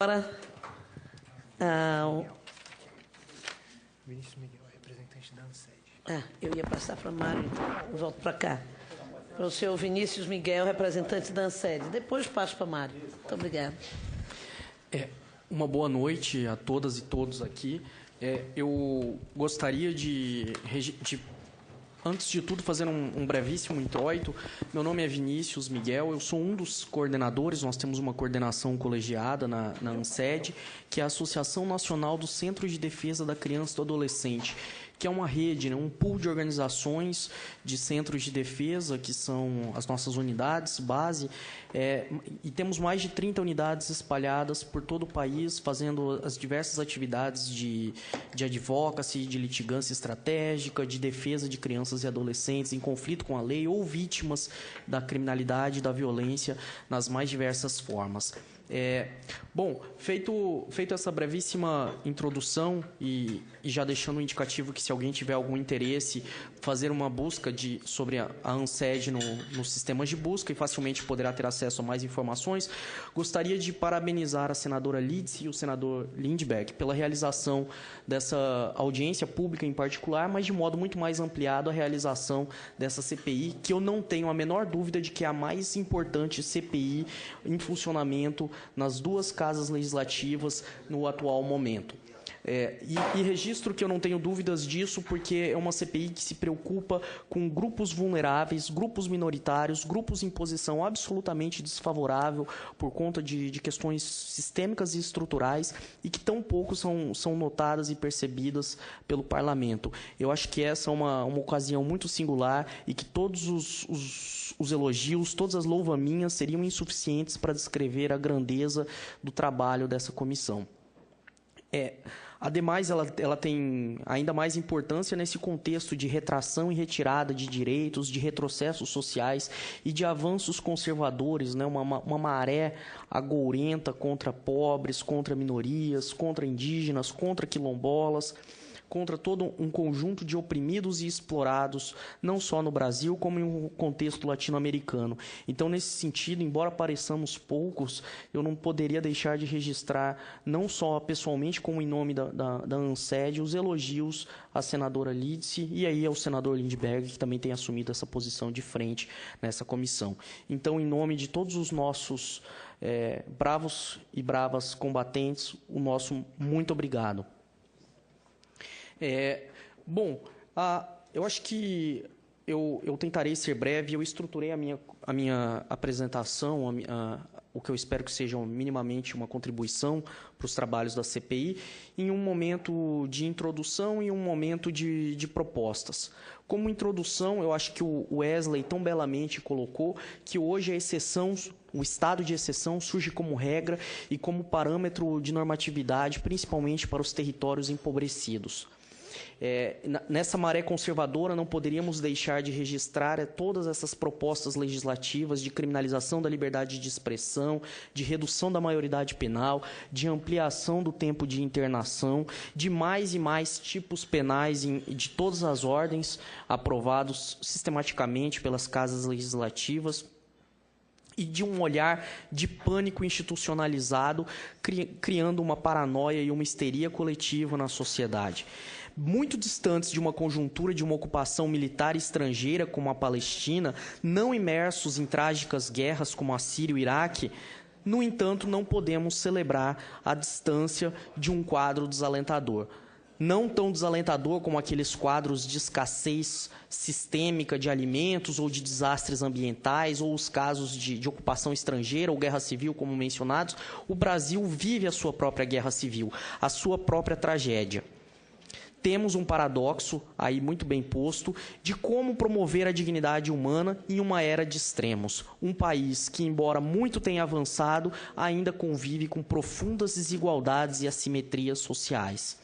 Agora, Vinícius Miguel, representante da ANSED. eu ia passar para Mário, então volto para cá. Para o senhor Vinícius Miguel, representante da ANSED. Depois passo para Mário. Muito obrigada. Uma boa noite a todas e todos aqui. Eu gostaria de, antes de tudo, fazer um brevíssimo introito. Meu nome é Vinícius Miguel, eu sou um dos coordenadores, nós temos uma coordenação colegiada na ANSED, que é a Associação Nacional dos Centros de Defesa da Criança e do Adolescente, que é uma rede, um pool de organizações de centros de defesa, que são as nossas unidades base, e temos mais de 30 unidades espalhadas por todo o país, fazendo as diversas atividades de advocacy, de litigância estratégica, de defesa de crianças e adolescentes em conflito com a lei ou vítimas da criminalidade e da violência nas mais diversas formas. Bom, feito essa brevíssima introdução e já deixando um indicativo que, se alguém tiver algum interesse, fazer uma busca sobre a ANSED nos sistemas de busca e facilmente poderá ter acesso a mais informações, gostaria de parabenizar a senadora Lidse e o senador Lindbergh pela realização dessa audiência pública em particular, mas de modo muito mais ampliado a realização dessa CPI, que eu não tenho a menor dúvida de que é a mais importante CPI em funcionamento nas duas casas legislativas no atual momento. E registro que eu não tenho dúvidas disso porque é uma CPI que se preocupa com grupos vulneráveis, grupos minoritários, grupos em posição absolutamente desfavorável por conta de questões sistêmicas e estruturais e que tão pouco são notadas e percebidas pelo Parlamento. Eu acho que essa é uma ocasião muito singular e que todos os elogios, todas as louvaminhas seriam insuficientes para descrever a grandeza do trabalho dessa comissão. Ademais, ela tem ainda mais importância nesse contexto de retração e retirada de direitos, de retrocessos sociais e de avanços conservadores, uma maré agourenta contra pobres, contra minorias, contra indígenas, contra quilombolas, contra todo um conjunto de oprimidos e explorados, não só no Brasil, como em um contexto latino-americano. Então, nesse sentido, embora pareçamos poucos, eu não poderia deixar de registrar, não só pessoalmente, como em nome da ANSED, os elogios à senadora Lidse e aí ao senador Lindbergh, que também tem assumido essa posição de frente nessa comissão. Então, em nome de todos os nossos bravos e bravas combatentes, o nosso muito obrigado. Eu acho que eu tentarei ser breve. Eu estruturei a minha apresentação, o que eu espero que seja minimamente uma contribuição para os trabalhos da CPI, em um momento de introdução e um momento de propostas. Como introdução, eu acho que o Wesley tão belamente colocou que hoje a exceção, o estado de exceção surge como regra e como parâmetro de normatividade, principalmente para os territórios empobrecidos. Nessa maré conservadora, não poderíamos deixar de registrar todas essas propostas legislativas de criminalização da liberdade de expressão, de redução da maioridade penal, de ampliação do tempo de internação, de mais e mais tipos penais de todas as ordens, aprovados sistematicamente pelas casas legislativas, e de um olhar de pânico institucionalizado, criando uma paranoia e uma histeria coletiva na sociedade. Muito distantes de uma conjuntura de uma ocupação militar estrangeira como a Palestina, não imersos em trágicas guerras como a Síria e o Iraque, no entanto, não podemos celebrar a distância de um quadro desalentador. Não tão desalentador como aqueles quadros de escassez sistêmica de alimentos ou de desastres ambientais ou os casos de ocupação estrangeira ou guerra civil, como mencionados. O Brasil vive a sua própria guerra civil, a sua própria tragédia. Temos um paradoxo, aí muito bem posto, de como promover a dignidade humana em uma era de extremos. Um país que, embora muito tenha avançado, ainda convive com profundas desigualdades e assimetrias sociais.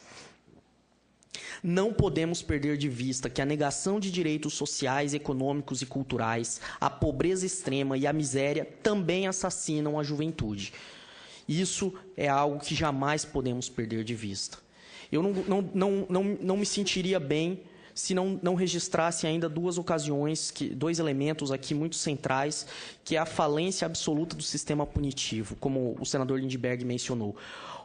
Não podemos perder de vista que a negação de direitos sociais, econômicos e culturais, a pobreza extrema e a miséria também assassinam a juventude. Isso é algo que jamais podemos perder de vista. Eu não me sentiria bem se não registrasse ainda dois elementos aqui muito centrais, que é a falência absoluta do sistema punitivo, como o senador Lindbergh mencionou.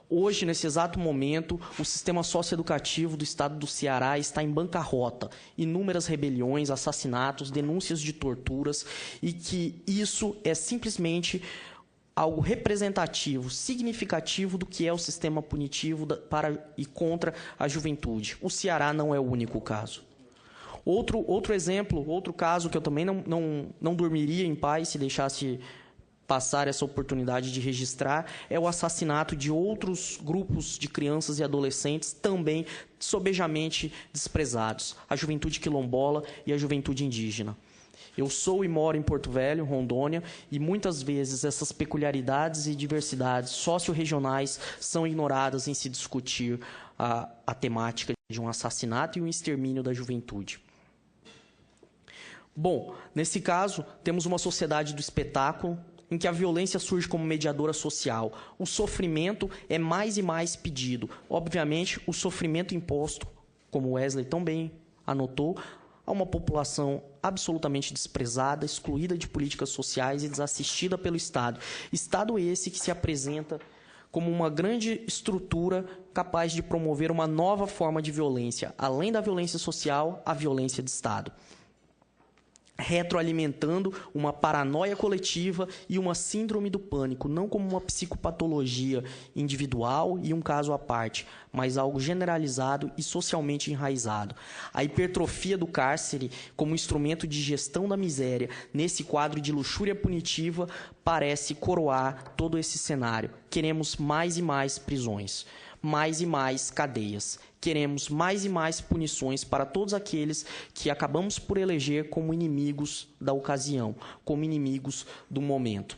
Hoje, nesse exato momento, o sistema socioeducativo do estado do Ceará está em bancarrota. Inúmeras rebeliões, assassinatos, denúncias de torturas, e que isso é simplesmente algo representativo, significativo do que é o sistema punitivo para e contra a juventude. O Ceará não é o único caso. Outro exemplo, outro caso que eu também não dormiria em paz se deixasse passar essa oportunidade de registrar, é o assassinato de outros grupos de crianças e adolescentes também sobejamente desprezados, a juventude quilombola e a juventude indígena. Eu sou e moro em Porto Velho, Rondônia, e muitas vezes essas peculiaridades e diversidades socio-regionais são ignoradas em se discutir a temática de um assassinato e um extermínio da juventude. Bom, nesse caso, temos uma sociedade do espetáculo, em que a violência surge como mediadora social. O sofrimento é mais e mais pedido. Obviamente, o sofrimento imposto, como Wesley também anotou, a uma população absolutamente desprezada, excluída de políticas sociais e desassistida pelo Estado. Estado esse que se apresenta como uma grande estrutura capaz de promover uma nova forma de violência, além da violência social, a violência de Estado, retroalimentando uma paranoia coletiva e uma síndrome do pânico, não como uma psicopatologia individual e um caso à parte, mas algo generalizado e socialmente enraizado. A hipertrofia do cárcere como instrumento de gestão da miséria, nesse quadro de luxúria punitiva, parece coroar todo esse cenário. Queremos mais e mais prisões, mais e mais cadeias. Queremos mais e mais punições para todos aqueles que acabamos por eleger como inimigos da ocasião, como inimigos do momento.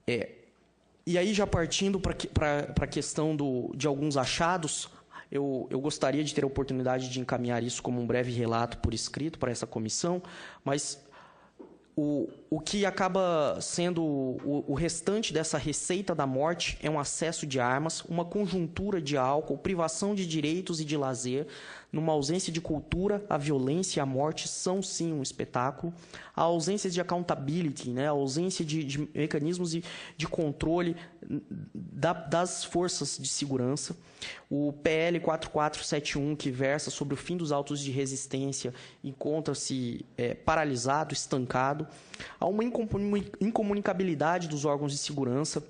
E aí, já partindo para a questão de alguns achados, eu gostaria de ter a oportunidade de encaminhar isso como um breve relato por escrito para essa comissão, mas o que acaba sendo o restante dessa receita da morte é um acesso de armas, uma conjuntura de álcool, privação de direitos e de lazer. Numa ausência de cultura, a violência e a morte são, sim, um espetáculo. A ausência de accountability, né? A ausência de mecanismos de controle das forças de segurança. O PL 4471, que versa sobre o fim dos autos de resistência, encontra-se paralisado, estancado. Há uma incomunicabilidade dos órgãos de segurança,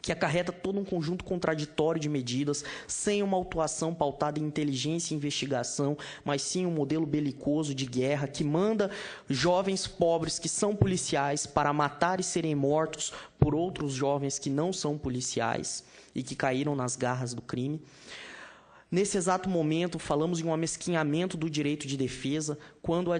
que acarreta todo um conjunto contraditório de medidas, sem uma autuação pautada em inteligência e investigação, mas sim um modelo belicoso de guerra que manda jovens pobres que são policiais para matar e serem mortos por outros jovens que não são policiais e que caíram nas garras do crime. Nesse exato momento, falamos em um amesquinhamento do direito de defesa, quando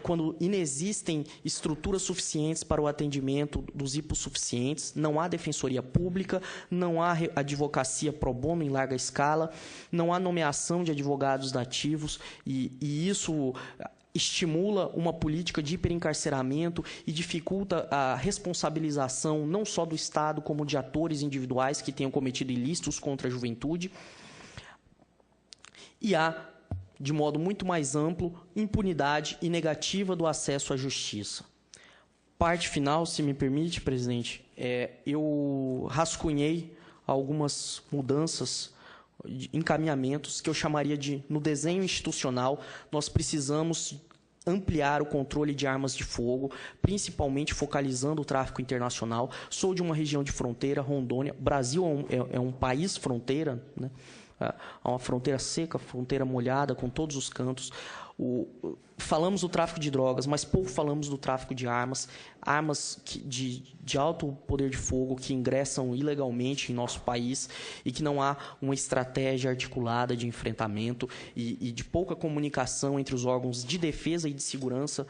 quando inexistem estruturas suficientes para o atendimento dos hipossuficientes, não há defensoria pública, não há advocacia pro bono em larga escala, não há nomeação de advogados dativos, e isso estimula uma política de hiperencarceramento e dificulta a responsabilização não só do Estado, como de atores individuais que tenham cometido ilícitos contra a juventude. E há, de modo muito mais amplo, impunidade e negativa do acesso à justiça. Parte final, se me permite, presidente, eu rascunhei algumas mudanças, encaminhamentos, que eu chamaria de, no desenho institucional, nós precisamos ampliar o controle de armas de fogo, principalmente focalizando o tráfico internacional. Sou de uma região de fronteira, Rondônia. O Brasil é um país fronteira, né? Há uma fronteira seca, fronteira molhada, com todos os cantos. Falamos do tráfico de drogas, mas pouco falamos do tráfico de armas, de alto poder de fogo que ingressam ilegalmente em nosso país e que não há uma estratégia articulada de enfrentamento e de pouca comunicação entre os órgãos de defesa e de segurança,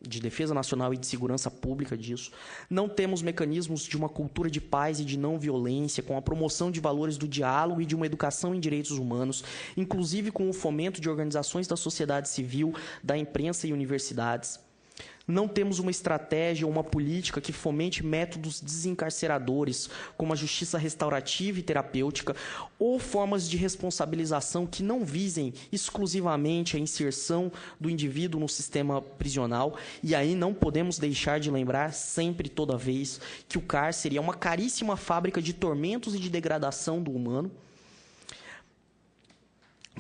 de defesa nacional e de segurança pública disso. Não temos mecanismos de uma cultura de paz e de não violência, com a promoção de valores do diálogo e de uma educação em direitos humanos, inclusive com o fomento de organizações da sociedade civil, da imprensa e universidades. Não temos uma estratégia ou uma política que fomente métodos desencarceradores, como a justiça restaurativa e terapêutica, ou formas de responsabilização que não visem exclusivamente a inserção do indivíduo no sistema prisional. E aí não podemos deixar de lembrar, sempre e toda vez, que o cárcere é uma caríssima fábrica de tormentos e de degradação do humano.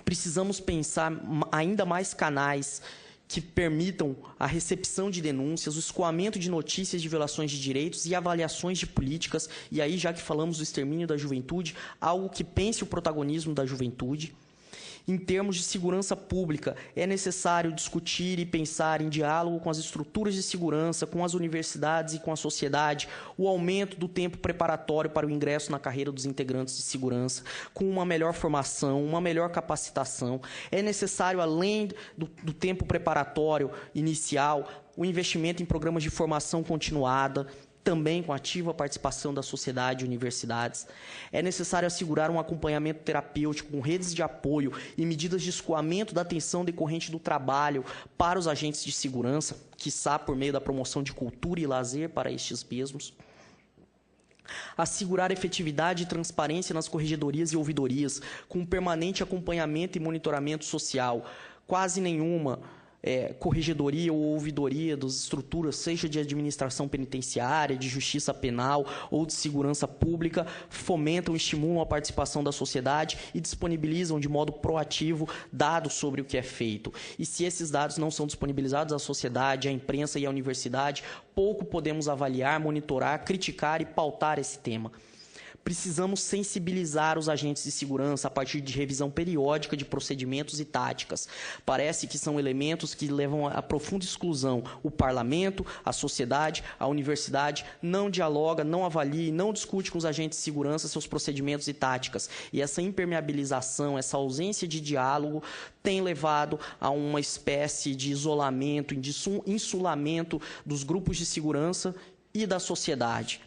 Precisamos pensar ainda mais canais que permitam a recepção de denúncias, o escoamento de notícias de violações de direitos e avaliações de políticas. E aí, já que falamos do extermínio da juventude, algo que pense o protagonismo da juventude. Em termos de segurança pública, é necessário discutir e pensar em diálogo com as estruturas de segurança, com as universidades e com a sociedade, o aumento do tempo preparatório para o ingresso na carreira dos integrantes de segurança, com uma melhor formação, uma melhor capacitação. É necessário, além do tempo preparatório inicial, o investimento em programas de formação continuada, também com ativa participação da sociedade e universidades. É necessário assegurar um acompanhamento terapêutico com redes de apoio e medidas de escoamento da atenção decorrente do trabalho para os agentes de segurança, quiçá por meio da promoção de cultura e lazer para estes mesmos. Assegurar efetividade e transparência nas corregedorias e ouvidorias, com permanente acompanhamento e monitoramento social. Quase nenhuma corregedoria ou ouvidoria das estruturas, seja de administração penitenciária, de justiça penal ou de segurança pública, fomentam e estimulam a participação da sociedade e disponibilizam de modo proativo dados sobre o que é feito. E se esses dados não são disponibilizados à sociedade, à imprensa e à universidade, pouco podemos avaliar, monitorar, criticar e pautar esse tema. Precisamos sensibilizar os agentes de segurança a partir de revisão periódica de procedimentos e táticas. Parece que são elementos que levam à profunda exclusão. O parlamento, a sociedade, a universidade não dialoga, não avalia, não discute com os agentes de segurança seus procedimentos e táticas. E essa impermeabilização, essa ausência de diálogo tem levado a uma espécie de isolamento, de insulamento dos grupos de segurança e da sociedade.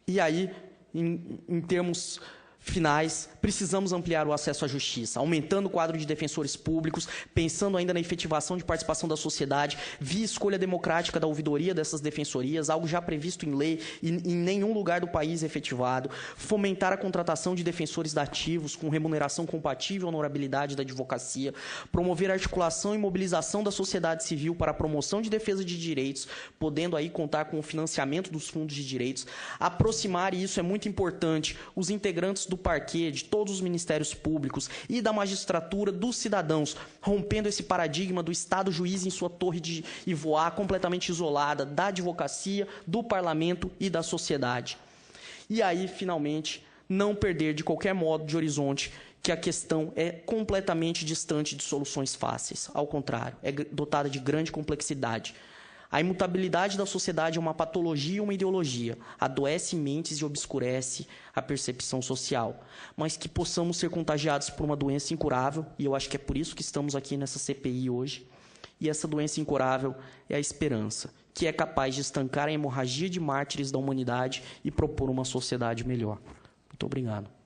E aí, em termos finais, precisamos ampliar o acesso à justiça, aumentando o quadro de defensores públicos, pensando ainda na efetivação de participação da sociedade, via escolha democrática da ouvidoria dessas defensorias, algo já previsto em lei e em nenhum lugar do país efetivado, fomentar a contratação de defensores dativos com remuneração compatível à honorabilidade da advocacia, promover a articulação e mobilização da sociedade civil para a promoção de defesa de direitos, podendo aí contar com o financiamento dos fundos de direitos, aproximar, e isso é muito importante, os integrantes do parquê, de todos os ministérios públicos e da magistratura dos cidadãos, rompendo esse paradigma do Estado juiz em sua torre de Ivoá, completamente isolada da advocacia, do parlamento e da sociedade. E aí, finalmente, não perder de qualquer modo de horizonte que a questão é completamente distante de soluções fáceis. Ao contrário, é dotada de grande complexidade. A imutabilidade da sociedade é uma patologia e uma ideologia, adoece mentes e obscurece a percepção social, mas que possamos ser contagiados por uma doença incurável, e eu acho que é por isso que estamos aqui nessa CPI hoje, e essa doença incurável é a esperança, que é capaz de estancar a hemorragia de mártires da humanidade e propor uma sociedade melhor. Muito obrigado.